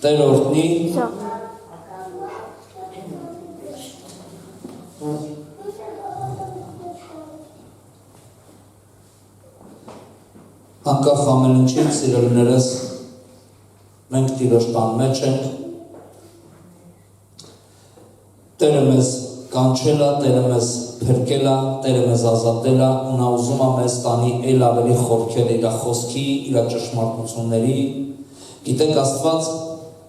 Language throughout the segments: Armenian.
Տեր օրհնի։ Անկախ ամեն ինչից, սիրելիներս, մենք Տիրոջ տան մեջ ենք։ Տերը մեզ կանչել է, Տերը մեզ փրկել է, Տերը մեզ ազատել է, ու նա ուզում է մեզ տանի էլ ավելի խորքել իր խոսքի, իր ճշմարտությունների։ Գիտեք, Աստված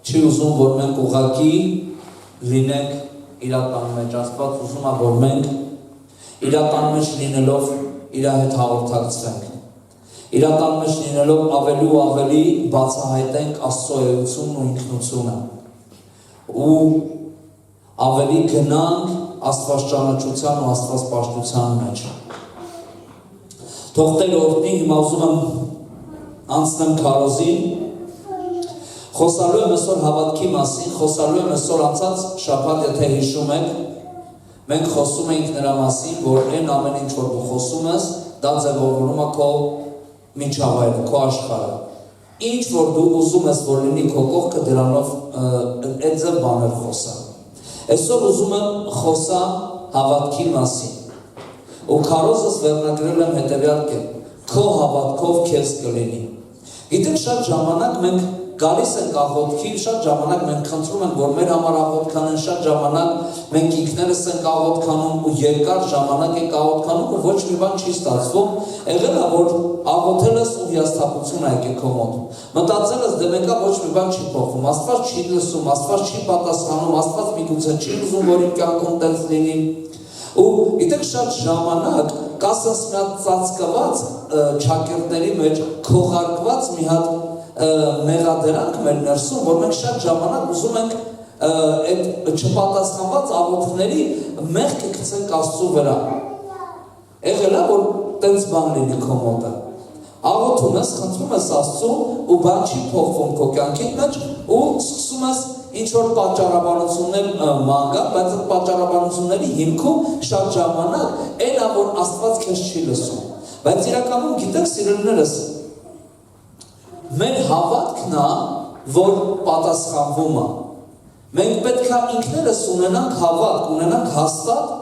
չի ուզում, որ մենք ուղղակի լինենք իր տան մեջ, Աստված ուզում է, որ մենք իր տան մեջ լինելով իր հետ հաղորդակցվենք։ Իր տան մեջ լինելով ավելի ու ավելի բացահայտենք Աստծո էությունն ու ինքնությունը ու ավելի գնանք Աստվածճանաչության ու Աստվածպաշտության մեջ։ Թող Տեր օրհնի, հիմա ուզում եմ անցնեմ քարոզին, խոսալու եմ այսօր հավատքի մասին, խոսալու եմ այսօր անցած շաբաթ, եթե հիշում եք, մենք խոսում էինք նրա մասին, որ այն ամեն ինչ, որ դու խոսում ես, դա ձևավորում է քո միջավայրը, քո աշխարհը։ Ինչ որ դու ուզում ես, որ լինի քո կողքը, դրանով այդ ձև բաներ խոսա։ Այսօր ուզում եմ խոսա հավատքի մասին։ Ու քարոզս վերնագրել եմ հետևյալ կերպ. քո հավատքով քեզ կլինի։ Գիտեք, շատ ժամանակ մենք գալիս ենք աղոթքի, շատ ժամանակ մենք խնդրում ենք, որ մեր համար աղոթքան, շատ ժամանակ մենք ինքներս ենք աղոթքանում ու երկար ժամանակ ենք աղոթքանում ու ոչ մի բան չի ստացվում։ Եղել է, որ աղոթել ես ու հիասթափություն ա եկել քո մոտ։ Մտածել ես, դե մեկա ոչ մի բան չի փոխվում, Աստված չի լսում, Աստված չի պատասխանում, Աստված միգուցե չի ուզում, որ իմ կյանքում տենց լինի։ Ու գիտեք, շատ ժամանակ կասես մի հատ ծածկված ճակերտների մեջ քողարկված մի հատ մեղադրանք մեր ներսում, որ մենք շատ ժամանակ ուզում ենք այդ չպատասխանված աղոթքների մեղքը գցենք Աստծո վրա։ Եղել է, որ տենց բան լինի քո մոտը։ Աղոթում ես, խնդրում ես Աստծուն ու բան չի փոխվում քո կյանքի մեջ ու սկսում ես ինչ-որ պատճառաբանություններ ման գալ, բայց այդ պատճառաբանությունների հիմքում շատ ժամանակ այն է, որ Աստված քեզ չի լսում։ Բայց իրականում գիտեք, սիրելիներս, մեր հավատքն է, որ պատասխանվում է։ Մենք պետք է ինքներս ունենանք հավատք, ունենանք հաստատ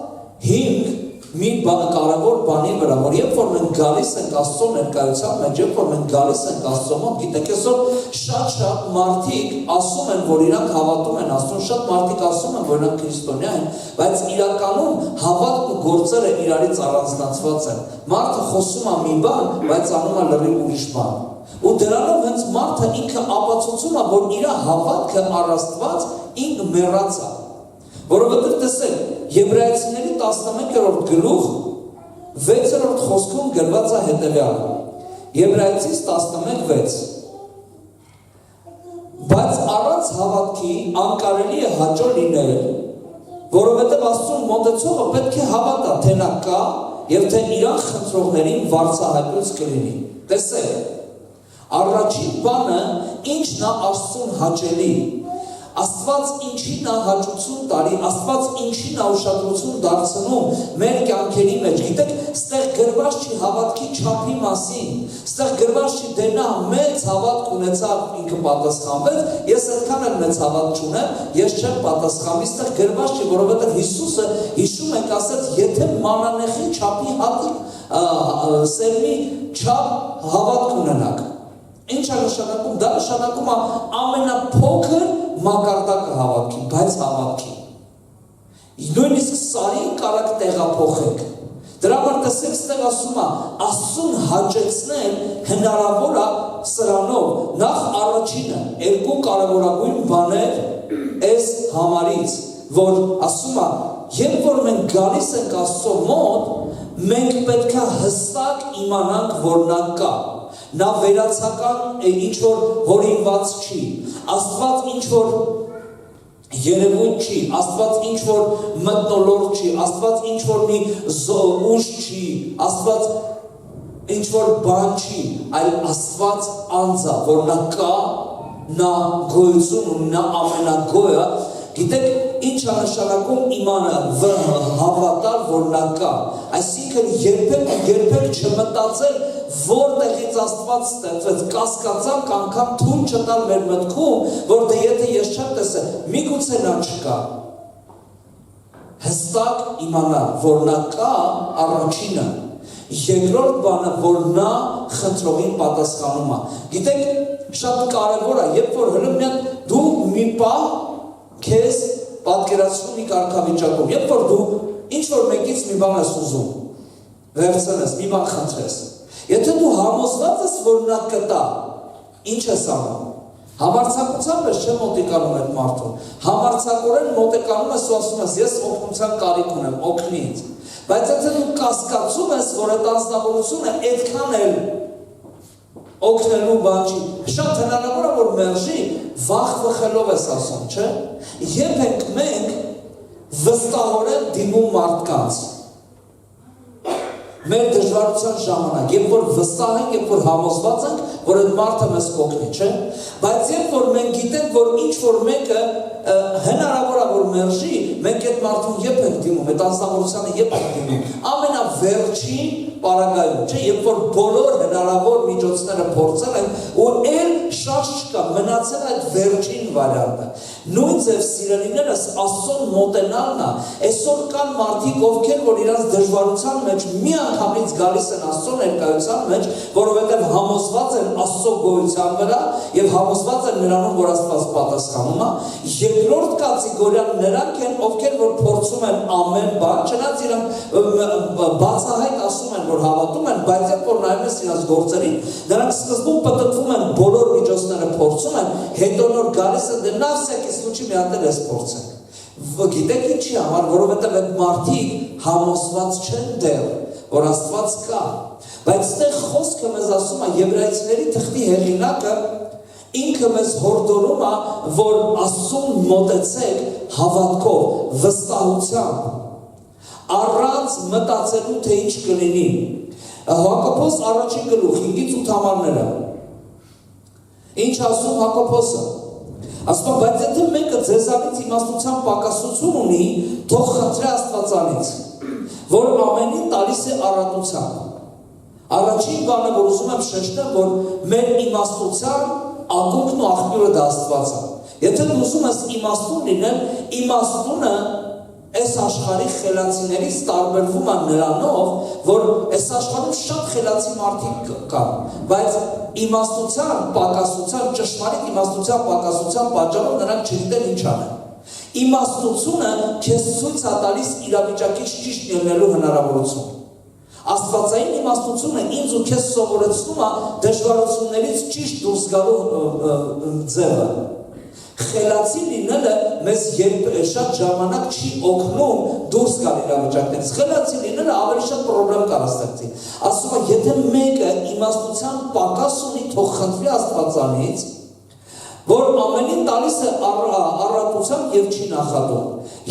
հիմք մի կարևոր բանի վրա, որ երբ որ մենք գալիս ենք Աստծո ներկայության մեջ, երբ որ մենք գալիս ենք Աստծո մոտ, գիտեք, այսօր շատ մարդիկ ասում են, որ իրանք հավատում են Աստծուն, շատ մարդիկ ասում են, որ իրանք քրիստոնյա են, բայց իրականում հավատն ու գործերը իրարից առանձնացված են։ Մարդը խոսում է մի բան, բայց անում է լրիվ ուրիշ բան։ Ու դրանով հենց մարդը ինքը ապացուցում է, որ իր հավատքը առ Աստված ինքը մեռած է։ Որովհետև տեսեք, Եբրայեցիների 11-րդ գլուխ 6-րդ խոսքում գրված է հետևյալը։ Եբրայեցիս 11:6 Բայց առանց հավատքի անկարելի է հաճո լինել, որովհետև Աստծուն մոտեցողը պետք է հավատա, թե նա կա եւ թե իրան խնդրողներին վարձահայտույց կլինի։ Տեսեք, առաջին բանը ինչն է Աստծուն հաճելի։ Աստված ինչին է հաճություն տարի, Աստված ինչին է ուշադրություն դարձնում մեր կյանքերի մեջ։ Գիտեք, ստեղ գրված չի հավատքի չափի մասին, ստեղ գրված չի դե նա մեծ հավատք ունեցավ, ինքը պատասխանվեց, ես այդքան էլ մեծ հավատք չունեմ, ես չեմ պատասխանի, ստեղ գրված չի, որովհետև Հիսուսը հիշում եք ասաց, եթե մանանեխի չափի սերմի չափ հավատք ունենաք։ Ինչ է նշանակում, դա նշանակում է ամենափոքր մակարդակը հավատքի, բայց հավատքի։ Նույնիսկ սարին կարաք տեղափոխեք։ Դրա համար տեսեք, ստեղ ասում է, Աստծուն հաճեցնել հնարավոր է սրանով։ Նախ առաջինը, երկու կարևորագույն բաներ այս համարից, որ ասում է, երբ որ մենք գալիս ենք Աստծո մոտ, մենք պետք է հստակ իմանանք, որ նա կա։ Նա վերացական ինչ-որ հորինված չի, Աստված ինչ-որ երևույթ չի, Աստված ինչ-որ մթնոլորտ չի, Աստված ինչ-որ մի ուժ չի, Աստված ինչ-որ բան չի, այլ Աստված անձ է, որ նա կա, նա գոյություն ունի, նա ամենագոյը։ Գիտեք, ինչ է նշանակում իմանալ, հավատալ, որ նա կա։ Այսինքն երբեք չմտածել, որտեղից Աստված ստեղծեց, կասկածանք անգամ թույլ չտալ մեր մտքում, որ դե եթե ես չեմ տեսել, միգուցե նա չկա։ Հստակ իմանալ, որ նա կա, առաջինը, երկրորդ բանը, որ նա խնդրողին պատասխանում է։ Գիտեք, շատ կարևոր է, երբ որ հենց դու մի պահ քեզ պատկերացնում մի կարգավիճակում, երբ որ դու ինչ որ մեկից մի բան ես ուզում, վերցնես, մի բան խնդրես։ Եթե դու համոզված ես, որ նա կտա, ինչ ես անում։ Համարձակությամբ ես չէ մոտիկանում այդ մարդուն։ Համարձակորեն մոտիկանում ես ու ասում ես, ես օգնության կարիք ունեմ, օգնի ինձ։ Բայց եթե դու կասկածում ես, որ այդ անձնավորությունը այդքան էլ օգնելու բան չի, շատ հնարավոր է, որ մերժի, վախ վխելով ես ասում, չէ։ Երբ ենք մենք վստահորեն դիմում մարդկանց մեր դժվարության ժամանակ, երբ որ վստահ ենք, երբ որ համոզված ենք, որ այդ մարդը մեզ կօգնի, չէ։ Բայց երբ որ մենք գիտենք, որ ինչ որ մեկը հնարավոր է որ մերժի, մենք այդ մարդուն երբ ենք դիմում, այդ անձնավորությանը երբ ենք դիմում, ամենավերջին պարագայում, չէ, երբ որ բոլոր հնարավոր միջոցները փորձել են ու էլ շատ չկա, մնացել այդ վերջին վարիանտը։ Նույն ձև սիրելիներս Աստծուն մոտենալն է, այսօր կան մարդիկ, ովքեր որ իրենց դժվարության մեջ միանգամից գալիս են Աստծո ներկայության մեջ, որովհետև համոզված են Աստծո գոյության վրա եւ համոզված են նրանում, որ Աստված պատասխանում է։ Երկրորդ կատեգորիան նրանք են, ովքեր որ փորձում են ամեն բան, չնայած իրենք բացահայտ ասում են, որ հավատում են, բայց երբ որ նայում ես իրենց գործերին, նրանք սկզբում պտտվում են, բոլոր միջոցները փորձում են, հետո նոր գալիս են, դե նա всякий случай մի հատ էլ էս փորձենք։ Գիտեք ինչի համար, որովհետև այդ մարդիկ համոզված չեն դեռ, որ Աստված կա։ Բայց այդտեղ խոսքը մեզ ասում է Եբրայեցիների թղթի հեղինակը ինքը մեզ հորդորում է, որ Աստծուն մոտեցեք հավատքով, վստահությամբ, առանց մտածելու թե ինչ կլինի։ Հակոբոս առաջին գլուխ 5-ից 8 համարները։ Ինչ ասում Հակոբոսը։ Ասում է, բայց եթե մեկը ձեզանից իմաստության պակասություն ունի, թող խնդրի Աստվածանից, որ ամենին տալիս է առատությամբ։ Առաջին բանը, որ ուզում եմ շեշտեմ, որ մեր իմաստության ակունքն ու աղբյուրը դա Աստված է։ Եթե դու ուզում ես իմաստուն լինել, իմաստունը այս աշխարհի խելացիներից տարբերվում է նրանով, որ այս աշխարհում շատ խելացի մարդիկ կան, բայց իմաստության պակասության, ճշմարիտ իմաստության պակասության պատճառով նրանք չգիտեն ինչ անեն։ Իմաստությունը քեզ ցույց է տալիս իրավիճակից ճիշտ ելնելու հնարավորություն։ Աստվածային իմաստությունը ինձ ու քեզ սովորեցնում է դժվարություններից ճիշտ դուրս գալու ձևը։ Խելացի լինելը մեզ շատ ժամանակ չի օգնում դուրս գալ իրավիճակներից։ Խելացի լինելը ավելի շատ խնդրեմ կարող ստեղծի։ Ասում է, եթե մեկը իմաստության պակաս ունի, թող խնդրի Աստվածանից, որ ամենին տալիս է առատությամբ եւ չի նախատում,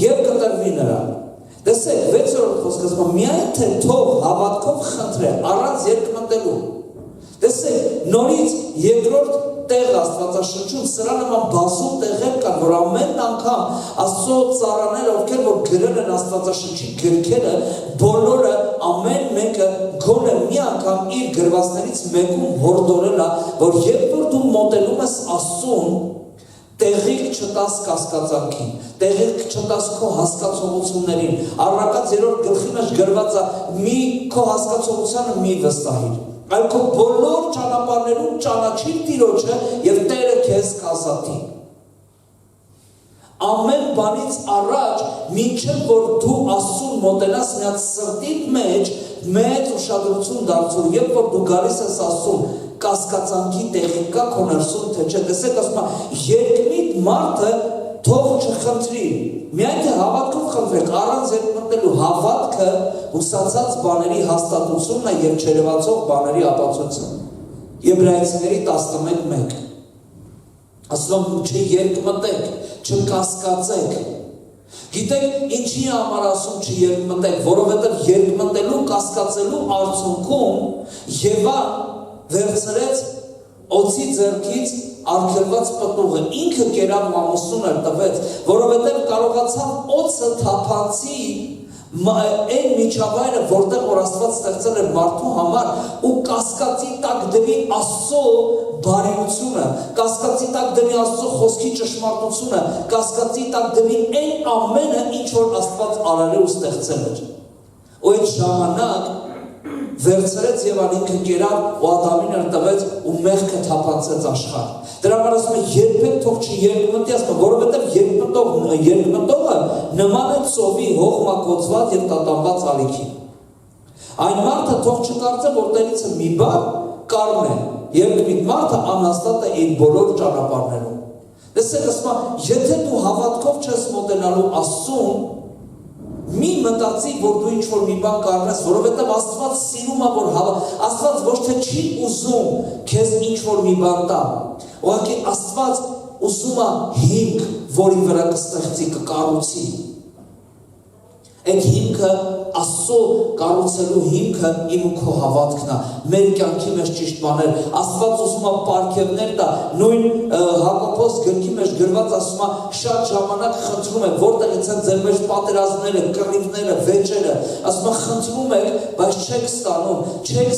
եւ կտրվի նրան։ Տեսեք, 6-րդ խոսքը ասում է, միայն թե թող հավատքով խնդրե, առանց երկմտելու։ Տեսեք, նորից երկրորդ տեղ Աստվածաշնչում սրա նման բազում տեղեր կան, որ ամեն անգամ Աստծո ծառաները, ովքեր որ գրել են Աստվածաշնչի գրքերը, բոլորը ամեն մեկը գոնե մի անգամ իր գրվածներից մեկում հորդորել է, որ երբ որ դու մոտենում ես Աստծուն, տեղիք չտաս կասկածանքին, տեղիք չտաս քո հասկացողություններին, Առակաց 3-րդ գլխի մեջ գրված է մի քո հասկացողությանը մի վստահիր, այլ քո բոլոր ճանապարհներում ճանաչիր Տիրոջը եւ Տերը քեզ կազատի։ Ամեն բանից առաջ, մինչև որ դու Աստծուն մոտենաս, մի հատ սրտիդ մեջ մեծ ուշադրություն դարձու, երբ որ դու գալիս ես Աստծուն, կասկածանքի տեղին կա քո ներսում թե չէ։ Տեսեք, ասում է, երկմիտ մարդը թող չխնդրի, միայն թե հավատքով խնդրեք, առանց երկմտելու հավատքը հուսացած բաների հաստատությունն է եւ չերևացող բաների ապացույցը։ Եբրայեցիների 11:1 ասում է, չերկմտեք, չկասկածեք։ Գիտեք, ինչի համար ասում չերկմտեք, որովհետեւ երկմտելու, կասկածելու արդյունքում Եվան վերցրեց օձի ձեռքից արգելված պտուղը, ինքը կերավ ամուսնուն էլ տվեց, որովհետև կարողացավ օձը թափանցի Այն միջավայրը, որտեղ որ Աստված ստեղծել էր մարդու համար ու կասկածի տակ դրի Աստծո բարիությունը, կասկածի տակ դրի Աստծո խոսքի ճշմարտությունը, կասկածի տակ դրի այն ամենը, ինչ որ Աստված արել է ու ստեղծել էր։ Ու այդ ժամանակ վերցրեց Եվան ինքը կերավ ու Ադամին տվեց ու մեղքը թափանցեց աշխարհ։ Դրա համար ասում է երբեք թող չերկմտի, ասում, որովհետև երկմտողը նման է ծովի հողմակոծված եւ տատանված ալիքին։ Այն մարդը թող չկարծե, որ տերիցը մի բան կառն է, երկմիտ մարդը անհաստատ է իր բոլոր ճանապարհներում։ Տեսեք, ասում, եթե դու հավատքով չես մոտենալու Աստծուն, մի մտածի, որ դու ինչ-որ մի բան կառնես, որովհետև Աստված սիրում է, որ Աստված ոչ թե չի ուզում քեզ ինչ-որ մի բան տա, ուղղակի Աստված ուզում է հիմք, որի վրա կստեղծի, կկառուցի։ Այդ հիմքը Աստծո կառուցելու հիմքը իմ ու քո հավատքն է, մեր կյանքի մեջ ճիշտ բաներ, Աստված ուզում է պարգևներ տա, նույն Հակոբոս գրքի մեջ գրված ասում է, շատ ժամանակ խնդրում եք, որտեղից են ձեր մեջ պատերազմները, կռիվները, վեճերը, ասում է խնդրում եք, բայց չեք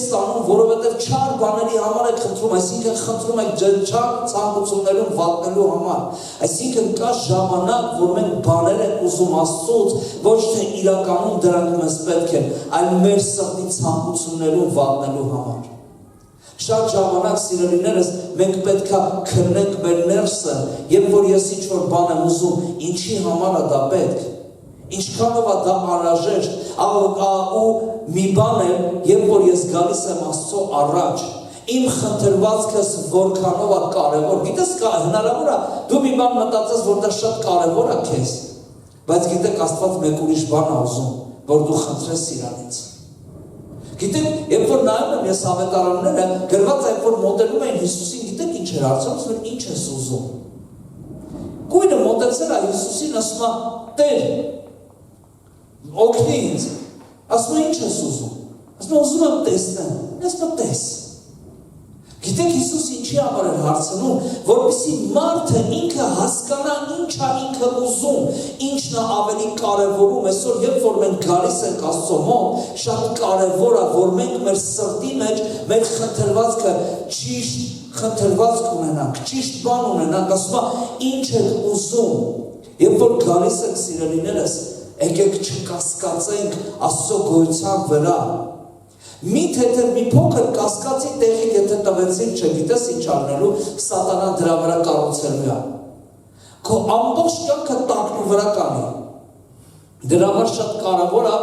ստանում, որովհետև չար բաների համար եք խնդրում, այսինքն խնդրում եք ձեր չար ցանկություններում վատնելու համար, այսինքն կա ժամանակ, որ մենք բաներ ենք ուզում Աստծուց, ոչ թե իրականում դրանք մեզ պետք են, այլ մեր սրտի ցանկություններում վատնելու համար։ Շատ ժամանակ սիրելիներս մենք պետք է քննենք մեր ներսը, երբ որ ես ինչ-որ բան եմ ուզում, ինչի համար է դա պետք, ինչքանով է դա անհրաժեշտ, ու մի բան է, երբ որ ես գալիս եմ Աստծո առաջ, իմ խնդրվածքս որքանով է կարևոր, գիտես հնարավոր է, դու մի բան մտածես, որ դա շատ կարևոր է քեզ, բայց գիտեք Աստված մեկ ուրիշ բան է ուզում, որ դու խնդրես իրանից։ Գիտեք, երբ որ նայում եմ ես ավետարանները, գրված է, երբ որ մոտենում էին Հիսուսին, գիտեք ինչ էր հարցնում, ինչ ես ուզում։ Կույնը մոտեցել է Հիսուսին, ասում է, Տեր, օգնի ինձ, ասում է, ինչ ես ուզում, ասում է, ուզում եմ տեսնեմ, ասում է, տես։ Գիտեք Հիսուս ինչի համար էր հարցնում, որպեսզի մարդը ինքը հասկանա ինչ է ինքը ուզում, ինչն է ավելի կարևորում, այսօր երբ որ մենք գալիս ենք Աստծո մոտ, շատ կարևոր է, որ մենք մեր սրտի մեջ մեր խնդրվածքը ճիշտ խնդրվածք ունենանք, ճիշտ բան ունենանք, ասում է ինչ եք ուզում, երբ որ գալիս ենք սիրելիներս, եկեք չկասկածենք Աստծո գոյության վրա։ Միթե թե մի փոքր կասկածի տեղի եթե տվեցին, չգիտես ինչ անելու, սատանան դրա վրա կառուցելու է։ Քո ամբողջ կյանքը տակնու վրա կանի։ Դրա համար շատ կարևոր է,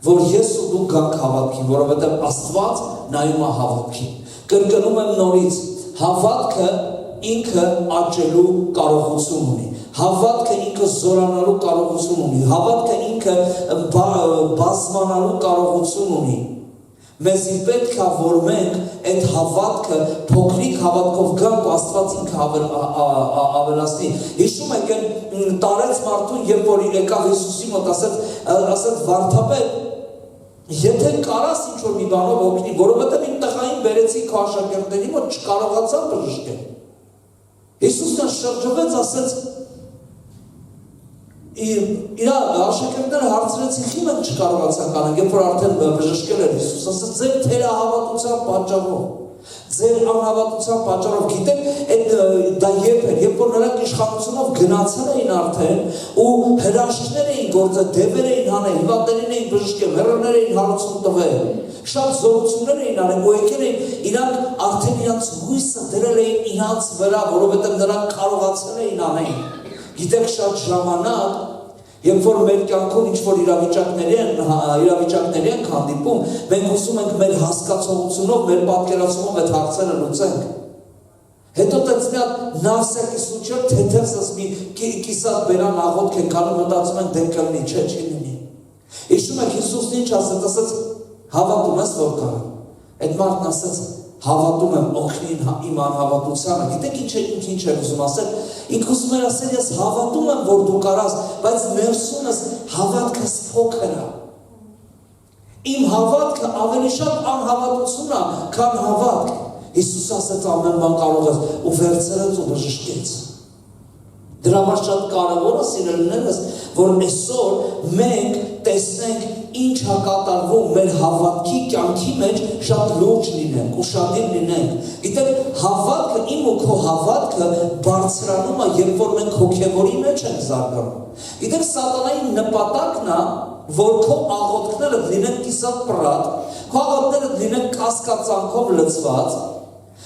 որ ես ու դու գանք հավատքին, որովհետև Աստված նայում է հավատքին։ Կրկնում եմ նորից, հավատքը ինքը աճելու կարողություն ունի։ Հավատքը ինքը զորանալու կարողություն ունի, հավատքը ինքը բազմանալու կարողություն ունի։ Մեզի պետք է, որ մենք այդ հավատքը փոքրիկ հավատքով գանք ու Աստված ինքը ավելացնի։ Հիշում եք այն տարեց մարդուն, երբ որ եկավ Հիսուսի մոտ, ասեց վարդապետ, եթե կարաս ինչ-որ մի բանով օգնի, որովհետև իմ տղային բերեցի քո աշակերտների մոտ, չկարողացան բժշկել։ Հիսուսն շրջվեց, ասեց իր աշակերտները հարցրեցին, ի՞նչ մենք չկարողացանք անել, երբ որ արդեն բժշկել էր Հիսուս, ասաց ձեր թերահավատության պատճառով, ձեր անհավատության պատճառով, գիտեք, դա երբ էր, երբ որ նրանք իշխանությունով գնացել էին արդեն ու հրաշքներ էին գործել, դևեր էին հանել, հիվանդներին էին բժշկել, հեռուներ էին հարություն տվել, շատ զորություններ էին արել ու եկել էին, իրանք արդեն իրանց հույսը դրել էին իրանց վրա, որովհետև նրանք կարողացել էին անել։ Գիտեք շատ ժամանակ, երբ որ մեր կյանքում ինչ-որ իրավիճակների ենք հանդիպում, մենք ուզում ենք մեր հասկացողությունով, մեր պատկերացումով այդ հարցերը լուծենք։ Հետո տենց մի հատ նավսյակի սուչեր, թեթևս մի կիսատ բերան աղոտք ենք անում, մտածում ենք դե կլինի, չէ, չի լինի։ Հիշում եք Հիսուսն ինչ ասեց, հավատում ես որ կա։ Այդ մարդն ասեց, հավատում եմ օգնին իմ անհավատությանը, գիտեք ինչ է ուզում ասել, ինք ուզում էր ասել, ես հավատում եմ, որ դու կարաս, բայց ներսումս հավատքս փոքր է։ Իմ հավատքը ավելի շատ անհավատություն է, քան հավատք։ Հիսուս ասեց ամեն բան կարող ես ու վերցրեց ու բժշկեց։ Դրա համար շատ կարևոր է սիրելիներս, որ այսօր մենք տեսնենք ինչ է կատարվում մեր հավատքի կյանքի մեջ շատ լուրջ լինենք, ուշադիր լինենք։ Գիտեք, հավատքը, իմ ու քո հավատքը բարձրանում է, երբ որ մենք հոգևորի մեջ ենք զարգանում։ Գիտեք, սատանայի նպատակն է, որ քո աղոթքները լինեն կիսատ պրատ, քո աղոթքները լինեն կասկածանքով լցված։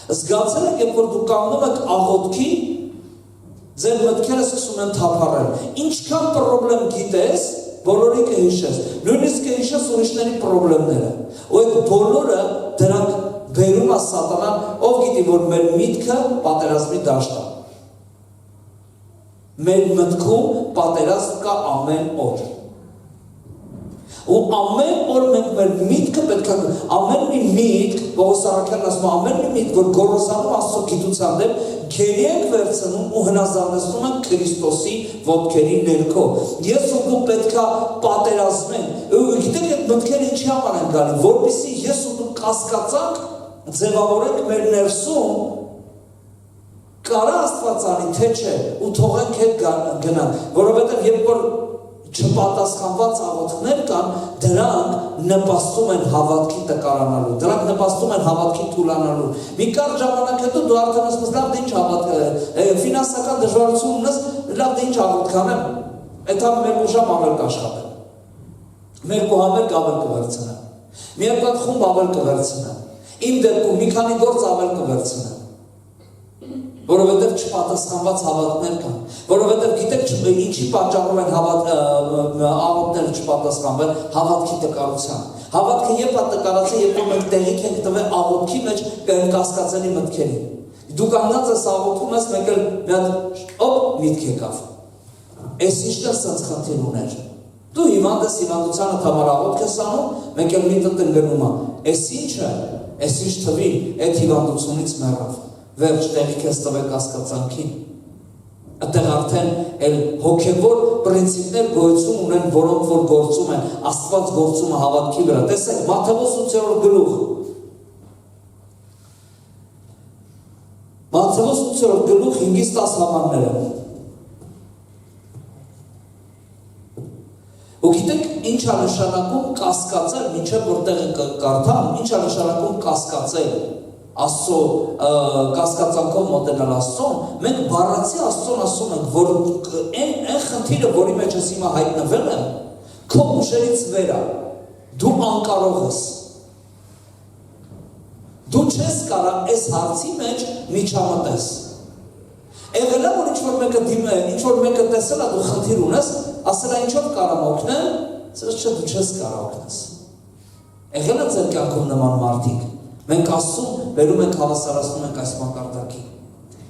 Զգացել եք, երբ որ դու կանգնում եք աղոթքի, ձեր մտքերը սկսում են թափառել։ Ինչքան պրոբլեմ գիտես, բոլորի կհիշես, նույնիսկ կհիշես ուրիշների պրոբլեմները։ Ու այդ բոլորը դրանք բերում է սատանան, ով գիտի, որ մեր միտքը պատերազմի դաշտ է։ Մեր մտքում պատերազմ կա ամեն օր։ Ու ամեն օր մենք մեր միտքը պետք է ամեն մի միտք, Պողոս առաքյալն ասում է, ամեն մի միտք, որ գոռոզանում Աստծո գիտության դեմ, գերի ենք վերցնում ու հնազանդեցնում ենք Քրիստոսի ոտքերի ներքո։ Ես ու դու պետք է պատերազմենք։ Ու գիտեք, այդ մտքերը ինչի համար են գալի, որպեսզի ես ու դու կասկածանք, ձևավորենք մեր ներսում, կարա Աստված անի, թե չէ, ու թողենք հետ գնան, որովհետև երբ որ չպատասխանված աղոթքներ կան, դրանք նպաստում են հավատքի տկարանալու, դրանք նպաստում են հավատքի թուլանալու։ Մի կարճ ժամանակ հետո դու արդեն ասում ես, լավ դե ինչ հավատք, ֆինանսական դժվարություն ունես, լավ դե ինչ աղոթք անեմ, այդ համ մեր ուժամ ավել կաշխատեմ, մեր կողամերկ ավել կվերցնեմ, մի երկու խումբ ավել կվերցնեմ, իմ դեպքում մի քանի գործ ավել կվերցնեմ, որովհետև չպատասխանված հավատքներ կան, որովհետև գիտեք ինչի պատճառով են աղոթքները չպատասխանվել, հավատքի տկարության։ Հավատքը երբ է տկարացել, երբ որ մենք տեղիք ենք տվել աղոթքի մեջ կասկածելի մտքերի։ Դու կանգնած ես աղոթում ես, մեկ էլ մի հատ միտք եկավ։ Էս ինչն է սենց խնդիր ուներ։ Դու հիվանդ ես, հիվանդությանդ համար աղոթք ես անում, մեկ էլ միտքդ ընկնում է։ Էս ինչը, էս ինչ թվի, այդ հիվանդությունից մեռավ։ Վերջ տեղիք ես տվել կասկածանքին։ Այդտեղ արդեն հոգևոր պրինցիպներ գոյություն ունեն, որոնք որ գործում են, Աստված գործում է հավատքի վրա։ Տեսեք, Մատթեոս 8-րդ գլուխ։ Մատթեոս 8-րդ գլուխ 5-ից 10 համարները։ Ու գիտեք ինչ է նշանակում կասկածել, մինչև որտեղ կարդամ, ինչ է նշանակում կասկածել։ Աստծո կասկածանքով մոտենալ Աստծոն, մենք բառացի Աստծոն ասում ենք, որ այն խնդիրը, որի մեջ ես հիմա հայտնվել եմ, քո ուժերից վեր է, դու անկարող ես, դու չես կարող այս հարցի մեջ միջամտես։ Եղել է, որ ինչ-որ մեկը տեսել է, դու խնդիր ունես, ասել է ինչով կարամ օգնեմ, ասել չէ, դու չես կարող օգնես։ Եղել է ձեր կյանքում նման մարդիկ։ Մենք Աստծուն բերում ենք հավասարացնում ենք այս մակարդակին։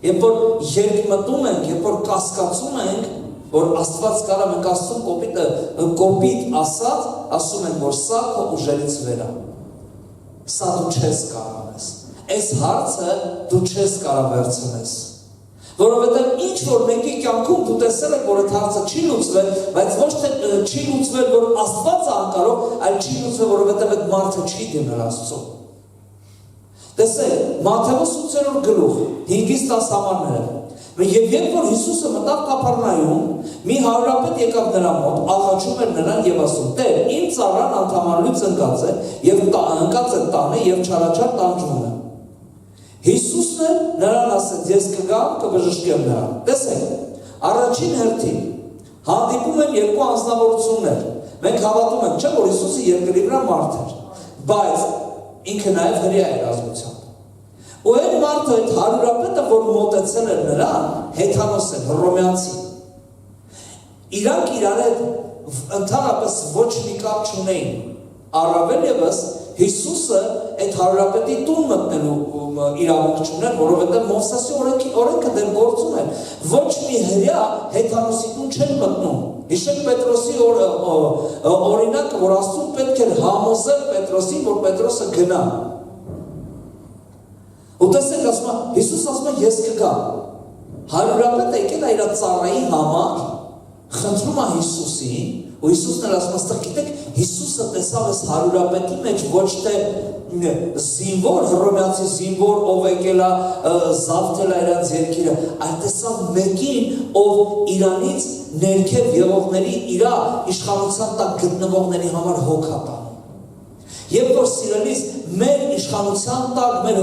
Երբ որ երկմտում ենք, երբ որ կասկածում ենք, որ Աստված կարա մենք Աստծուն կոպիտ ասած, ասում ենք, որ սա քո ուժերից վեր է։ Սա դու չես կարող անես։ Այս հարցը դու չես կարող վերցնես։ Որովհետև ինչ որ մեկի կյանքում դու տեսել եք, որ այդ հարցը չի լուծվել, բայց ոչ թե չի լուծվել, որ Աստված է անկարող, այլ չի լուծվել, որովհետև այդ մարդը չի դիմել Աստծուն։ Տեսեք, Մատթեոս 8-րդ գլուխ, 5-ից 10 համարները։ Եվ երբ որ Հիսուսը մտավ Կափառնայում, մի հարուրապետ եկավ նրա մոտ, աղաչում էր նրան եւ ասում. «Տեր, իմ ծառան անդամալուց ընկած է եւ ընկած է տանը եւ չարաչար տանջում է»։ Հիսուսն էլ նրան ասեց. «Ես կգամ, կբժշկեմ նրան»։ Տեսեք, առաջին հերթին հանդիպում են երկու անձնավորություններ։ Մենք հավատում ենք, չէ՞, որ Հիսուսը երկրի վրա մարդ էր, բայց ինքը նաև հրեա էր ազգությամբ։ Ու այն մարդը, այդ հարուրապետը, որ մոտեցել էր նրան, հեթանոս էր, հռոմեացի։ Իրանք իրար հետ ընդհանրապես ոչ մի կապ չունեին։ Առավել ևս Հիսուսը այդ հարուրապետի տուն մտնելու իրավունք չուներ, որովհետև Մովսեսի օրենքը դեռ գործում էր։ Ոչ մի հրեա հեթանոսի տուն չէր մտնում։ Հիշեք Պետրոսի օրինակը, որ Աստծուն պետք էր համոզել Պետրոսին, որ Պետրոսը գնա։ Ու տեսեք, Հիսուս ասում է, ես կգամ։ Հարուրապետը եկել է իր ծառայի համար, խնդրում է Հիսուսին, ու Հիսուսն էլ ասում է, գիտեք, Հիսուսը տեսավ այս հարյուրապետի մեջ ոչ թե զինվոր, հռոմեացի զինվոր, ով եկել է զավթել է իրանց երկիրը, այլ տեսավ մեկին, ով իրանից ներքև եղողների իր իշխանության տակ գտնվողների համար հոգ է տանում։ Երբ որ սիրելիս մեր իշխանության տակ, մեր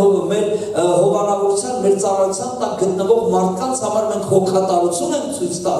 հովանավորության, մեր ծառայության տակ գտնվող մարդկանց համար մենք հոգատարություն ենք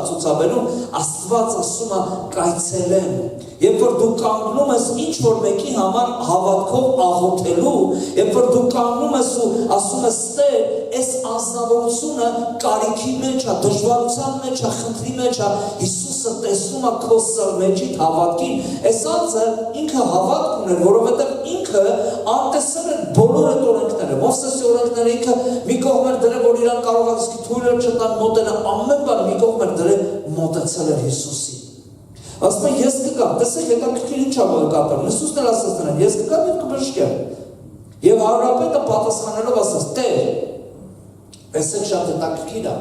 ցուցաբերում, Աստված ասում է կայցելեն։ Երբ որ դու կանգնում ես ինչ որ մեկի համար հավատքով աղոթելու, երբ որ դու կանգնում ես ու ասում ես Տեր, այս անձնավորությունը կարիքի մեջ է, դժվարության մեջ է, խնդրի մեջ է, Հիսուսը տեսնում է քո սրմեջիդ հավատքին, այս անձը ինքը հավատք ուներ, որովհետև ինքը անտեսել էր բոլոր այդ օրենքները, Մովսեսի օրենքները ինքը մի կողմ էր դրել, որ իրան կարող է իսկի թույլ չտան մոտենա, ամեն բան մի կողմ էր դրել, մոտեցել էր Հիսուսին։ Ասում եմ, ես կգամ, տեսեք, հետաքրքիր ինչ է կատարում, Հիսուսն էլ ասաց նրան, ես կգամ և կբժշկեմ։ Եվ հարուրապետը պատասխանելով ասաց, Տեր, տեսեք շատ հետաքրքիր է,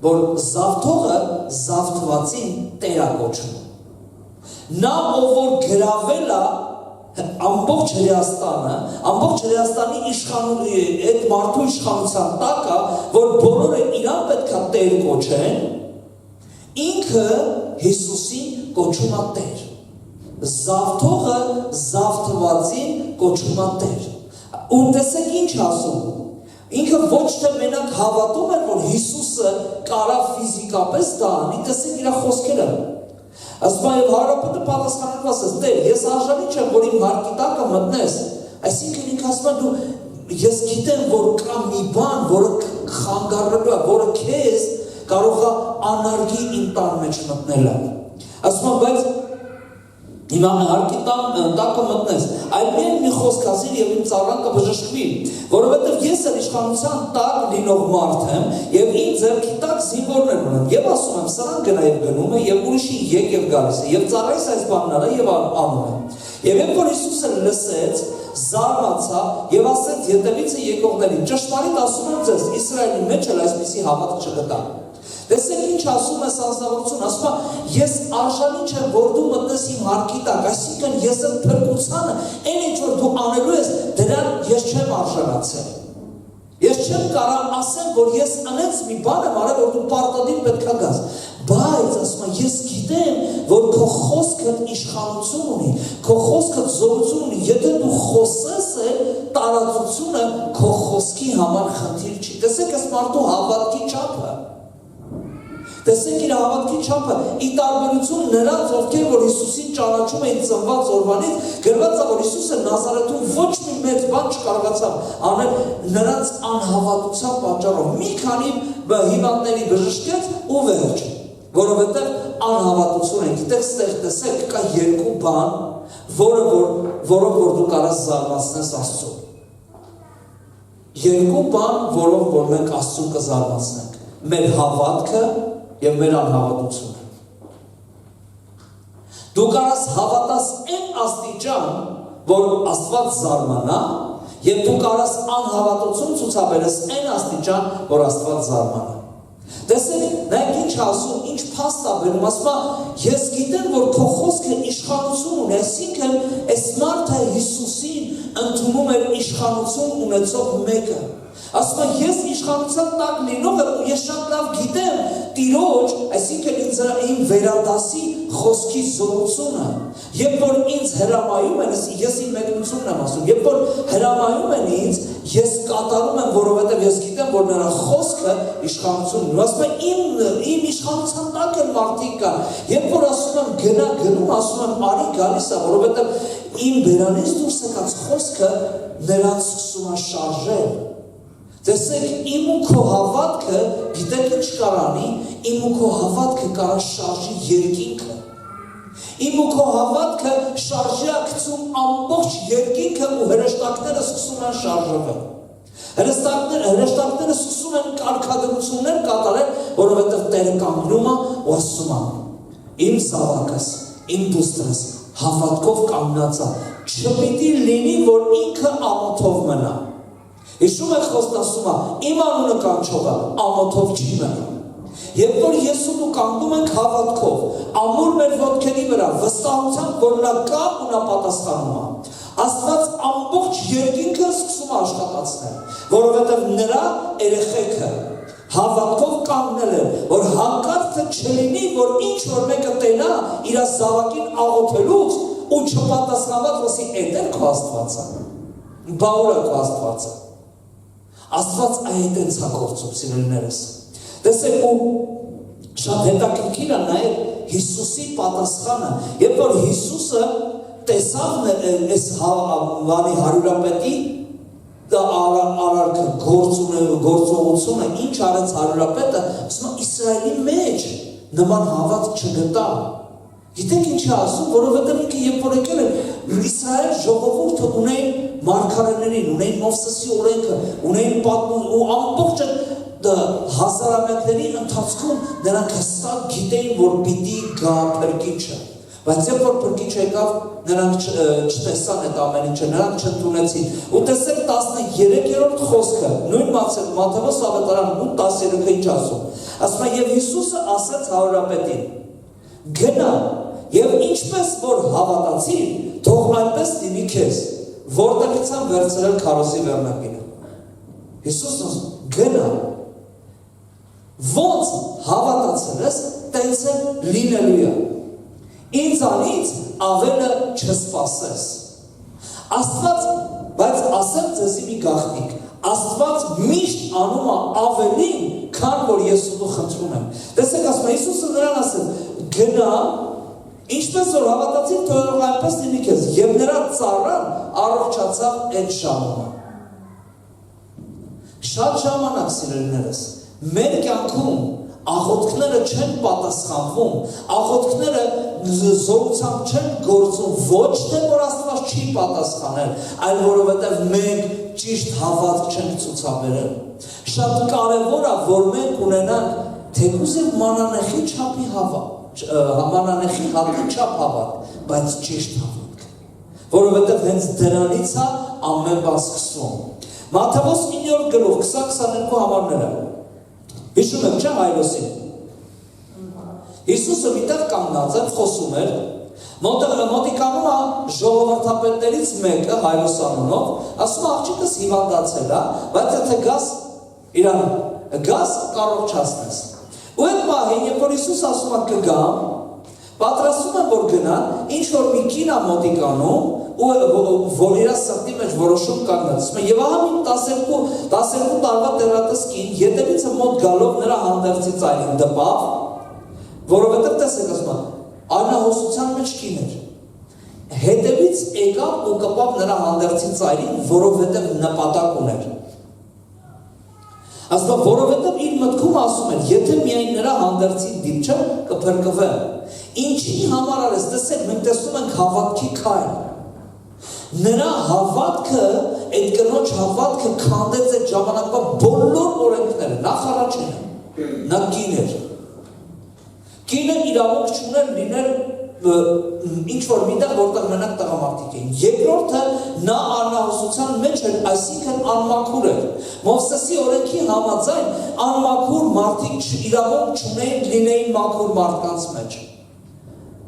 որ զավթողը զավթվածին Տեր է կոչում։ Նա, ով որ գրավել է ամբողջ Հրեաստանը, ամբողջ Հրեաստանի այդ մարդու իշխանության տակ է, որ բոլորը իրան պետք է Տեր կոչեն, ինքը Հիսուսին կոչում է Տեր, զավթողը զավթվածին կոչում է Տեր, ու տեսեք ինչ ասում, ինքը ոչ թե մենակ հավատում էր, որ Հիսուսը կարա ֆիզիկապես դա անի, տեսեք իր խոսքերը, ասում է և հարապետը պատասխանելով ասես, Տեր, ես արժանի չեմ, որ իմ հարկի տակը մտնես, այսինքն ինքը ասում է դու, ես գիտեմ, որ կա մի բան, որը խանգարելու է, որը քեզ կարող է անարգի իմ տան մեջ մտնելը։ Ասում եմ, բայց հիմա հարկի տակը մտնես, այլ միայն մի խոսք ասիր և իմ ծառան կբժշկվի, որովհետև ես էլ իշխանության տակ լինող մարդ եմ և իմ ձեռքի տակ զինվորներ ունեմ, և ասում եմ, սրան գնա և գնում է և ուրիշի եկ և գալիս է, և ծառայիս այս բանն արա և անում է։ Եվ երբ որ Հիսուսը լսեց, զարմացավ և ասեց ետևիցը եկողներին, ճշմարիտ ասում եմ ձեզ, Իսրայելի մեջ էլ այսպիսի հավատք չգտա։ Տեսեք ինչ ասում ես անձնավորություն, ասում է, ես արժանի չեմ, որ դու մտնես իմ հարկի տակ, այսինքն ես եմ փրկությանը, այն ինչ որ դու անելու ես, դրան ես չեմ արժանացել։ Ես չեմ կարող ասեմ, որ ես անեց մի բան եմ արել, որ դու պարտադիր պետք է գաս, բայց ասում է, ես գիտեմ, որ քո խոսքը իշխանություն ունի, քո խոսքը զորություն ունի, եթե դու խոսես տարածությունը քո խոսքի համար խնդիր չի։ Տեսեք այս մարդու հավատքի չափը։ Տեսեք իր հավատքի չափը, ի տարբերություն նրանց, ովքեր որ Հիսուսին ճանաչում էին ծնված օրվանից, գրված է, որ Հիսուսը Նազարեթում ոչ մի մեծ բան չկարողացավ անել նրանց անհավատության պատճառով։ Մի քանի հիվանդների բժշկեց ու վերջ, որովհետև անհավատություն են։ Գիտեք, ստեղ տեսեք, կա երկու բան, որով որ դու կարաս զարմացնես Աստծուն։ Երկու բան, որով որ մենք Աստծուն կզարմացնենք։ Մեր հավատքը և մեր անհավատությունը։ Դու կարաս հավատաս այն աստիճան, որ Աստված զարմանա, և դու կարաս անհավատություն ցուցաբերես այն աստիճան, որ Աստված զարմանա։ Տեսեք, նայեք ինչ ասում, ինչ փաստ է բերում, ասում է, ես գիտեմ, որ քո խոսքը իշխանություն ունի, այսինքն այս մարդը Հիսուսին ընդունում էր իշխանություն ունեցող մեկը։ Ասում է, ես իշխանության տակ լինող եմ ու ես շատ լավ գիտեմ Տիրոջ, այսինքն իմ վերադասի խոսքի զորությունը, երբ որ ինձ հրամայում են, ես իմ մեկնությունն եմ ասում, երբ որ հրամայում են ինձ, ես կատարում եմ, որովհետև ես գիտեմ, որ նրա խոսքը իշխանություն ունի։ Ասում է, իմ իշխանության տակ են մարդիկ կան, երբ որ ասում եմ գնա գնում, ասում եմ արի գալիս է, որովհետև իմ բերանից դուրս եկած խոսքը նրանց սկսում է շարժել։ Տեսեք, իմ ու քո հավատքը, գիտեք ինչ կարանի, իմ ու քո հավատքը կարա շարժի երկինքը։ Իմ ու քո հավատքը շարժի ակցում ամբողջ երկինքը ու հրեշտակները սկսում են շարժվել։ Հրեշտակները սկսում են կարգադրություններ կատարել, որովհետև Տերը կանգնում է ու ասում է. իմ զավակս, իմ դուստրս հավատքով կանգնած է, չպիտի լինի, որ ինքը ամոթով մնա։ Հիշում եք խոստացումը, իմ անունը կանչողը ամոթով չի մնա։ Երբ որ ես ու դու կանգնում ենք հավատքով, ամուր մեր ոտքերի վրա, վստահությամբ, որ նա կա ու նա պատասխանում է, Աստված ամբողջ երկինքը սկսում է աշխատացնել, որովհետև նրա երեխեքը հավատքով կանգնել են, որ հանկարծը չլինի, որ ինչ-որ մեկը տենա իր զավակին աղոթելուց ու չպատասխանված ասի, էդ էլ քո Աստվածը, բա ուր է քո Աստվածը։ Աստված այդ է գործում, սիրելիներս։ Տեսեք, ու շատ հետաքրքիր է նաև Հիսուսի պատասխանը, երբ որ Հիսուսը տեսավ այս վանի հարյուրապետի արարքը գործողությունը, ինչ արեց հարյուրապետը, ասում է Իսրայելի մեջ նման հավատք չգտա։ Գիտեք ինչ է ասում, որովհետև ինքը երբ որ եկել են Իսրայել ժողովուրդը ունեին մարգարեներին, ունեին Մովսեսի օրենքը, ունեին պատմում ու ամբողջ հազարամյակների ընթացքում նրանք հստակ գիտեին, որ պիտի գա փրկիչը։ Բայց երբ որ փրկիչը եկավ, նրանք չտեսան այդ ամեն ինչը, նրանք չընդունեցին։ Ու տեսեք 13-րդ խոսքը, նույն Մատթեոս ավետարան 8:13-ը ինչ ասում։ Ասում է, եւ Հիսուսը ասաց հարյուրապետին. գնա, եւ ինչպես որ հավատացիր, թող այնպես լինի քեզ, որտեղից են վերցրել քարոզի վերնակիրը։ Հիսուսն ասում, գնա, ոնց հավատացել ես, տենց է լինելու է։ Ինձանից ավելը չսպասես։ Աստված, բայց ասեմ ձեզի մի գաղտնիք, Աստված միշտ անում է ավելին, քան որ ես ու դու խնդրում եմ։ Տեսեք, ասում է Հիսուսը նրան ասել, գնա, ինչպես որ հավատացիր, թող այնպես լինի քեզ, եւ նրա ծառան առողջացավ այդ ժամանակ։ Շատ ժամանակ, սիրելիներս, մեր կյանքում աղոթքները չեն պատասխանվում, աղոթքները զորությամբ չեն գործում, ոչ թե որ Աստված չի պատասխանել, այլ որովհետև մենք ճիշտ հավատք չենք ցուցաբերել։ Շատ կարևոր է, որ մենք ունենանք թեկուզ եւ մանանեխի չափի հավատք, մանանեխի հատի չափ հավատք, բայց ճիշտ հավատք, որովհետև հենց դրանից է ամեն բան սկսվում։ Մատթեոս 9-րդ գլուխ 20-22 համարները։ Հիշում եք, չէ՞ Հայրոսին։ Հիսուսը միտեղ կանգնած է, խոսում էր, մոտիկանում է ժողովրդապետներից մեկը Հայրոս անունով, ասում է աղջիկս հիվանդացել է, բայց եթե գաս կառողջացնես։ Ու այդ պահին, երբ որ Հիսուս ասում է կգամ, պատրաստում են որ գնան, ինչ որ մի կին է մոտիկանում, որ իր սրտի մեջ որոշում կանգնած։ Եվ ահա մի 12 տարվա տերատս կին ետևիցը մոտ գալով նրա հանդերձի ծայրին դպավ, որովհետև տեսեք ասում է, արնահոսության մեջ կին էր։ Հետևից եկավ ու կպավ նրա հանդերձի ծայրին, որովհետև նպատակ ուներ։ Ասում որովհետև իր մտքում ասում էր, եթե միայն նրա հանդերձին դիպչեմ, կփրկվեմ։ Ինչի համար արես, տեսեք, մենք տեսնում ենք հավատքի քայլ։ Նրա հավատքը, այդ կնոջ հավատքը քանդեց այդ ժամանակվա բոլոր օրենքները, նախ առաջինը, նա կին էր։ Կինը իրավունք չուներ լինել ինչ-որ միտեղ, որտեղ մենակ տղամարդիկ էին։ Երկրորդը նա արնահոսության մեջ էր, այսինքն անմաքուր էր։ Մովսեսի օրենքի համաձայն անմաքուր մարդիկ իրավունք չունեին լինեին մաքուր մարդկանց մեջ։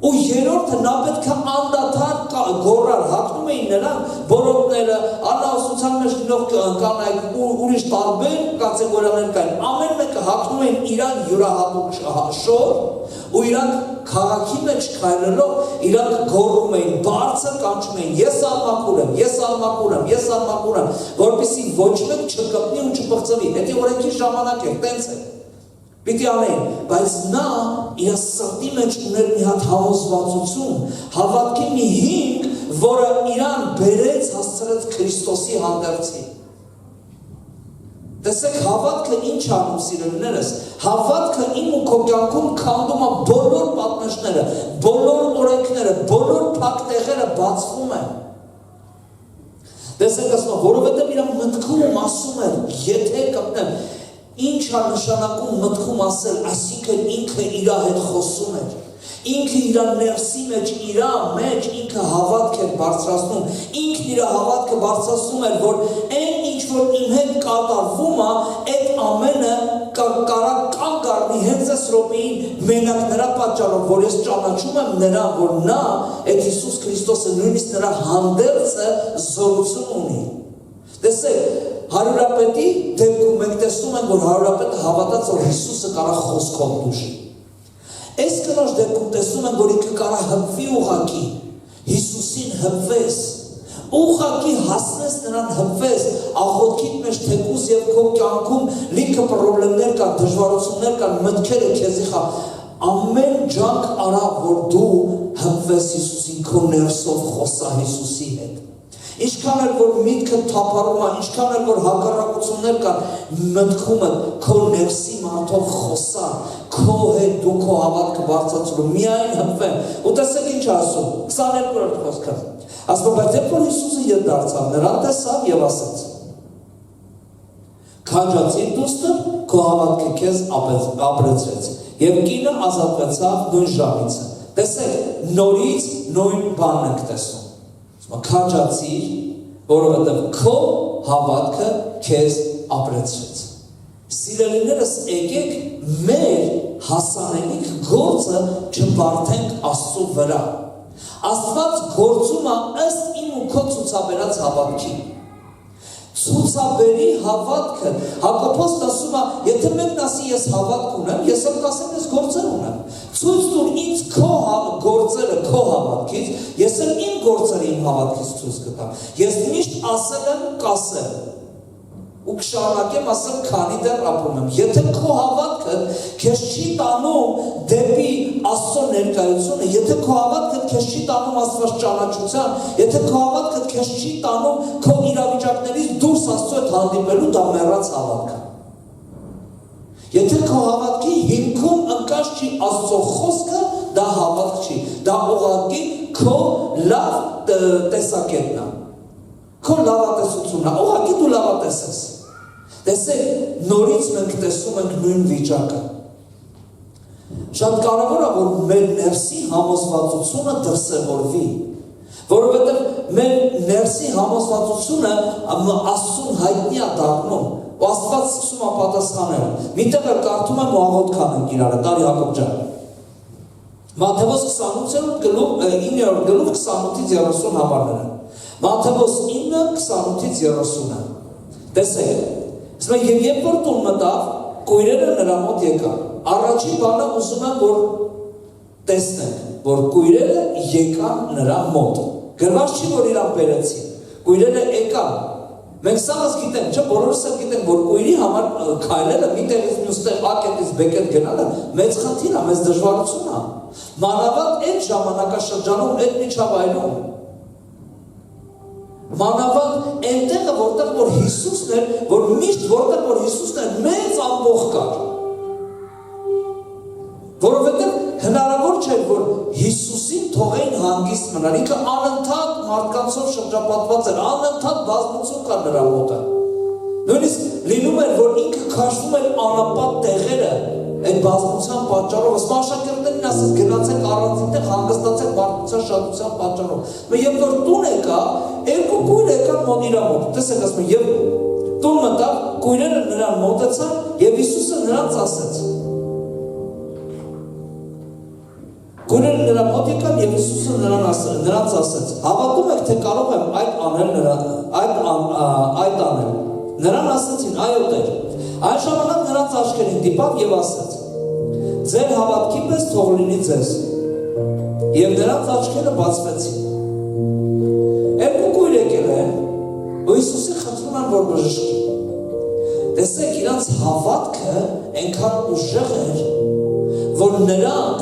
Ու երրորդը նա պետք է անդադար գոռար, հագնում էին նրան, բորոտները, արնահոսության մեջ լինող կանայք, ուրիշ տարբեր կատեգորիաներ կային։ Ամեն մեկը հագնում էին իրան յուրահատուկ շոր, ու իրանք քաղաքի մեջ քայլելով, իրանք գոռում էին, բարձր կանչում էին, ես անմաքուր եմ, ես անմաքուր եմ, ես անմաքուր եմ, որպեսզի ոչ մեկ չկպնի ու չփղծվի։ Դա օրենքի ժամանակ է, տենց է։ Պիտի անեին, բայց նա իր սրտի մեջ ուներ մի հատ համոզվածություն, հավատքի մի հիմք, որը իրան բերեց հասցրեց Քրիստոսի հանդերձի։ Տեսեք, հավատքը ինչ անում, սիրելիներս, հավատքը իմ ու քո կյանքում քանդում է բոլոր պատնեշները, բոլոր օրենքները, բոլոր փակ տեղերը բացվում են։ Տեսեք, ասում, որովհետև իր մտքում ասում էր, եթե կպնեմ, ինչ է նշանակում մտքում ասել, այսինքն ինքը իր հետ խոսում էր, ինքը իր ներսի մեջ, իր մեջ ինքը հավատք էր բարձրացնում, ինքն իր հավատքը բարձրացնում էր, որ այն ինչ որ իմ հետ կատարվում է, այդ ամենը կարա կանգ առնի հենց այս րոպեին մենակ նրա պատճառով, որ ես ճանաչում եմ նրան, որ նա այդ Հիսուս Քրիստոսը նույնիսկ նրա հանդերձը զորություն ունի։ Տեսեք, հարյուրապետի դեպքում մենք տեսնում ենք, որ հարյուրապետը հավատաց, որ Հիսուսը կարա խոսքով դուժի։ Այս կնոջ դեպքում տեսնում ենք, որ ինքը կարա հպվի ուղղակի, Հիսուսին հպվես, ուղղակի հասնես նրան հպվես, աղոթքիդ մեջ թեկուզ եւ քո կյանքում լիքը պրոբլեմներ կան, դժվարություններ կան, մտքերը քեզի խավ, ամեն ջանք արա, որ դու հպվես Հիսուսին, քո ներսով խոսա Հիսուսի հետ։ Ինչքան էլ որ միտքը թափառում է, ինչքան էլ որ հակառակություններ կան, մտքումը քո ներսի մարդով խոսա, քո հետ դու քո հավատքը բարձրացրու, միայն հպվեմ։ Ու տեսեք ինչ ասում, 22-րդ խոսքը։ Ասում բայց երբ որ Հիսուսը ետ դարձավ, նրան տեսավ եւ ասաց. Քաջացի դուստր, քո հավատքը քեզ ապրեցրեց։ Եվ կինը ազատվեցավ նույն ժամից։ Տեսեք, նորից նույն բանն ենք տեսնում։ Քաջացիր, որովհետև քո հավատքը քեզ ապրեցրեց։ Սիրելիներս, եկեք մեր հասանելիք գործը չբարթենք Աստծու վրա։ Աստված գործում է ըստ իմ ու քո ցուցաբերած հավատքի։ Ցուցաբերի հավատքը, Հակոբոսն ասում է, եթե մեկն ասի ես հավատք ունեմ, ես էլ կասեմ ես գործեր ունեմ։ Ցույց տուր ինձ քո գործերը քո հավատքից, ես էլ իմ գործերը իմ հավատքից ցույց կտամ։ Ես միշտ ասել եմ, կասեմ։ Ու կշարունակեմ ասեմ, քանի դեռ ապրում եմ։ Եթե քո հավատքը քեզ չի տանում դեպի Աստծո ներկայությունը, եթե քո հավատքը քեզ չի տանում Աստված ճանաչության, եթե քո հավատքը քեզ չի տանում քո իրավիճակներից դուրս Աստծո հետ հանդիպելու, դա մեռած հավատք է։ Եթե քո հավատքի հիմքում ընկած չի Աստծո խոսքը, դա հավատք չի, դա ուղղակի քո լավ տեսակետն է։ Քո լավատեսությունն է, ուղղակի դու լավատես ես։ Տեսեք, նորից մենք տեսնում ենք նույն վիճակը։ Շատ կարևոր է, որ մեր ներսի համոզվածությունը դրսևորվի, որովհետև մեր ներսի համոզվածությունը Աստծուն հայտնի է դառնում, ու Աստված սկսում է պատասխանել։ Միտեղ կարդում եմ ու աղոթք անենք իրար, Տարի Հակոբ ջան։ Մատթեոս 28-րդ գլուխ 9-րդ գլուխ 28-ից 30 համարները։ Մատթեոս 9:28-ից 30-ը։ Տեսեք, ասում եմ, երբ որ տուն մտավ, կույրերը նրա մոտ եկան։ Առաջին բանը ուզում եմ, որ տեսնենք, որ կույրերը եկան նրա մոտ։ Գրված չի, որ իրան բերեցին։ Կույրերը եկան։ Մենք սաղս գիտենք, չէ, բոլորս էլ գիտենք, որ կույրի համար քայլելը մի տեղից մյուս տեղ ակետից բեկետ գնալը մեծ խնդիր է, մեծ դժվարություն է։ Մանավանդ այդ ժամանակաշրջանում, այդ միջավայրում մանավանդ այնտեղը, որտեղ որ Հիսուսն էր, որ միշտ որտեղ որ Հիսուսն էր, մեծ ամբոխ կար։ Որովհետև հնարավոր չէր, որ Հիսուսին թողեին հանգիստ մնալ, ինքը անընդհատ մարդկանցով շրջապատված էր, անընդհատ բազմություն կար նրա մոտը։ Նույնիսկ լինում էր, որ ինքը քաշվում էր անապատ տեղերը, այդ բազմության պատճառով, ըստ աշակերտներին ասած գնացեք առանձին տեղ, հանգստացեք մարդկության շատության պատճառով։ Երբ որ տուն եկա, երկու կույր եկան մոտ իրա մոտ։ Տեսեք, ասում եմ, եւ տուն մտավ, կույրերը նրան մոտեցան, եւ Հիսուսը նրանց ասեց։ Կույրերը նրա մոտ եկան եւ Հիսուսը նրանց ասեց. Հավատում եք, թե կարող եմ այդ անել։ Նրան ասացին, այո Տեր։ Այն ժամանակ նրանց աչքերին դիպավ եւ ասեց. ձեր հավատքի պես թող լինի ձեզ։ Եվ նրանց աչքերը բացվեցին։ Երկու կույր եկել են, ու Հիսուսի խնդրում են, որ բժշկի։ Տեսեք, իրանց հավատքը այնքան ուժեղ էր, որ նրանք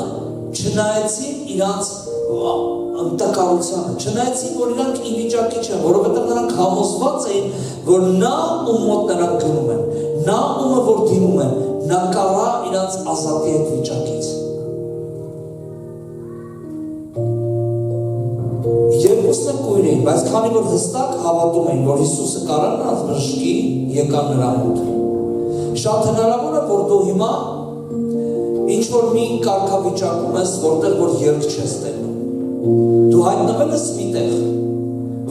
չնայեցին իրանց տկարությանը, չնայեցին, որ իրանք ի վիճակի չեն, որովհետև նրանք համոզված էին, որ նա ում մոտ նրանք գնում են, նա ումը որ դիմում են, նա կարա իրանց ազատի այդ վիճակից։ Երկուսն կույր էին, բայց քանի որ հստակ հավատում էին, որ Հիսուսը կարա նրանց բժշկի, եկան նրա մոտ։ Շատ հնարավոր է, որ դու հիմա ինչ որ մի կարգավիճակում ես, որտեղ որ երկ չես տենում։ Դու հայտնվել ես մի տեղ,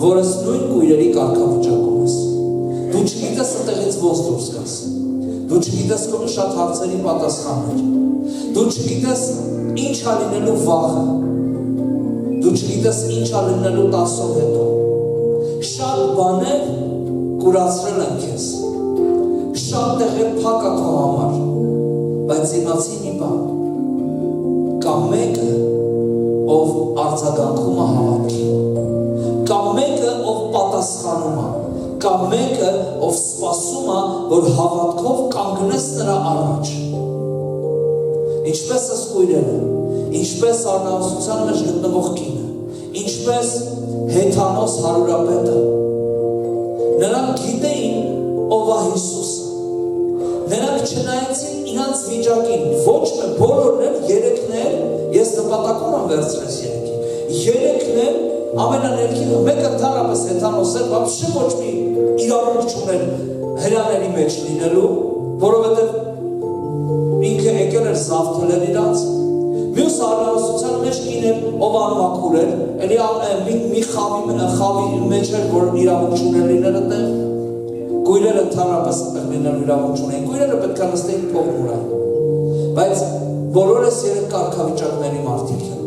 որ ես նույն կույրերի կարգավիճակում ես։ Դու չգիտես այդտեղից ոնց դուրս գաս։ Դու չգիտես քո շատ հարցերի պատասխաններ։ Դու չգիտես ինչ ա լինելու վաղը։ Դու չգիտես ինչ ա լինելու 10 օր հետո։ Շատ բաներ կուրացրել են քեզ։ Շատ տեղեր փակ ա քո համար։ Բայց իմացի մի բան։ Կա մեկը, ով արձագանքում է հավատքին։ Կա մեկը, ով պատասխանում է։ Կա մեկը, ով սպասում է, որ հավատքով կանգնես նրա առաջ։ Ինչպես ես կույրերը, ինչպես արնավսության մեջ գտնվող կինը, ինչպես Հեթանոս հարուրապետը։ Նրանք գիտեին ով է Հիսուսը։ Նրանք չնայեցին իրանց վիճակին, ոչ մի բոլորն երեքներ, ես նպատակում եմ վերցրես երեքին, ամենաներքին մեկը ընդհանրապես Հեթանոս էր, вообще ոչ մի իրավունք չուներ հրաների մեջ լինելու, որովհետև ինքը եկել էր զավթել իրանց, մյուս արարողության մեջ կիներ, ով անմաքուր էր, էլի մի խավի մեջ էր, որ իրավունք չուներ լինել այդտեղ, կույրերը ընդհանրապես այդտեղ լինելու իրավունք չունեին, կույրերը պետք է նստեին փողմուրային, բայց բոլորս երեք կարգավիճակների մարդիկ են,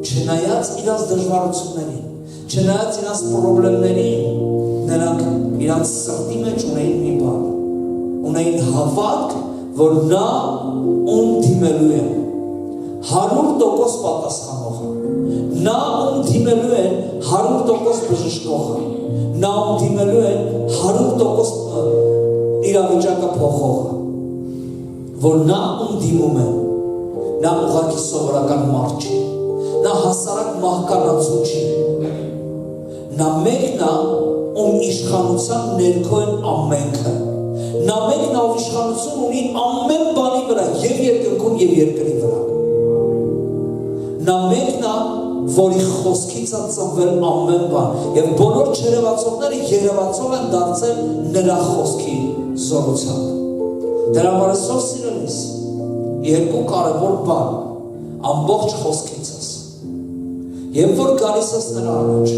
չնայած իրանց դժվարություններին, չնայած իրանց պրոբլեմներին, նրանք իրանց սրտի մեջ ունեին մի բան, ունեին հավատք, որ նա ում դիմելու է, 100% պատասխանողը, նա ում դիմելու է 100% բժշկողը, նա ում դիմելու է 100% իրավիճակը փոխողը, որ նա ում դիմում է, նա ուղղակի սովորական մարդ չի, նա հասարակ մահկանացու չի, նա մեկն է, ում իշխանության ներքո են ամենքը, նա մեկն է, ով իշխանություն ունի ամեն բանի վրա, և երկնքում և երկրի վրա, նա մեկն է, որի խոսքից է ծնվել ամեն բան, և բոլոր չերևացողները երևացող են դարձել նրա խոսքի զորությամբ։ Դրա համար այսօր սիրելիս, երկու կարևոր բան, ամբողջ խոսքիցս, երբ որ գալիս ես նրա առաջ,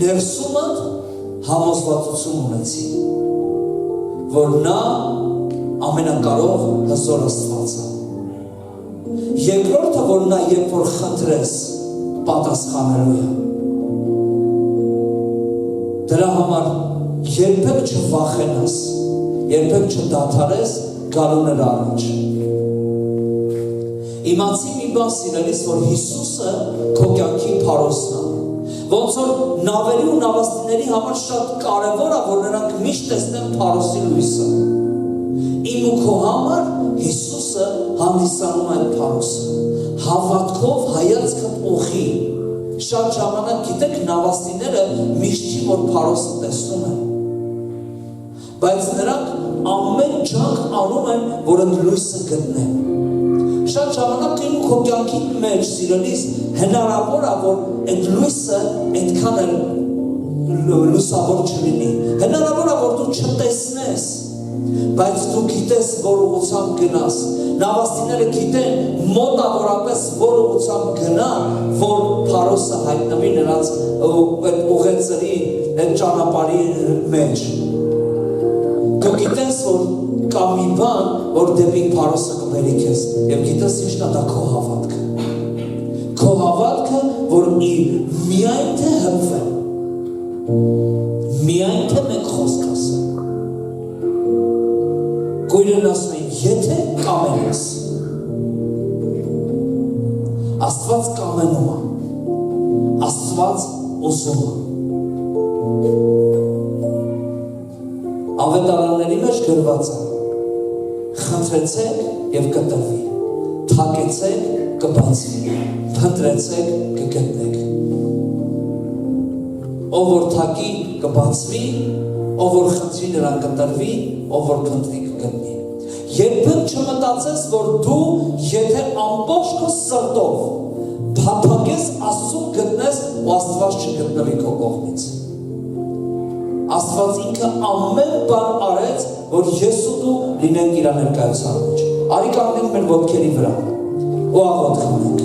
ներսումդ համոզվածություն ունեցի, որ նա ամենակարող հզոր Աստված է։ Երկրորդը, որ նա երբ որ խնդրես, պատասխանելու է։ Դրա համար երբեք չվախենաս, երբեք չդադարես գալու նրա առաջ։ Իմացի մի բան սիրելիս, որ Հիսուսը քո կյանքի փարոսն է։ Ոնց որ նավերի ու նավաստիների համար շատ կարևոր է, որ նրանք միշտ տեսնեն փարոսի լույսը։ Իմ ու քո համար Հիսուսը հանդիսանում է այդ փարոսը։ Հավատքով հայացքդ ուղղի։ Շատ ժամանակ գիտեք նավաստիները միշտ չի որ փարոսը տեսնում են։ Բայց նրանք ամեն ջանք անում են, որ այդ լույսը գտնեն։ Շատ ժամանակ իմ քո կյանքի մեջ սիրելիս հնարավոր է, որ այդ լույսը այդքան էլ լուսավոր չլինի։ Հնարավոր է, որ դու չտեսնես, բայց դու գիտես, որ ուղղությամբ գնաս։ Նավաստիները գիտեն մոտավորապես, որ ուղղությամբ գնան, որ փարոսը հայտնվի նրանց այդ ուղեցրի, այդ ճանապարհի մեջ։ Դու գիտես, որ կա մի բան, որ դեպի փարոսը կբերի քեզ, եւ գիտես ինչ դա քո հավատքը։ Քո հավատքը, որ միայն թե հպվեն, միայն թե մեկ խոսք ասեն։ Գույրն ասում են, եթե կամենաս, Աստված կամենում է, Աստված ուզում է։ Ավետարանների մեջ գրված է, խնդրեցեք և կտրվի, թակեցեք կբացվի, փնտրեցեք կգտնեք։ Ով որ թակի կբացվի, ով որ խնդրի նրան կտրվի, ով որ փնտրի կգտնի։ Երբեք չմտածես, որ դու եթե ամբողջ քո սրտով փափագես Աստծուն գտնես ու Աստված չգտնվի քո կողմից։ Աստված ինքը ամեն բան արեց, որ ես ու դու լինենք իր ներկայության մեջ։ Արի կանգնենք մեր ոտքերի վրա ու աղոթք անենք։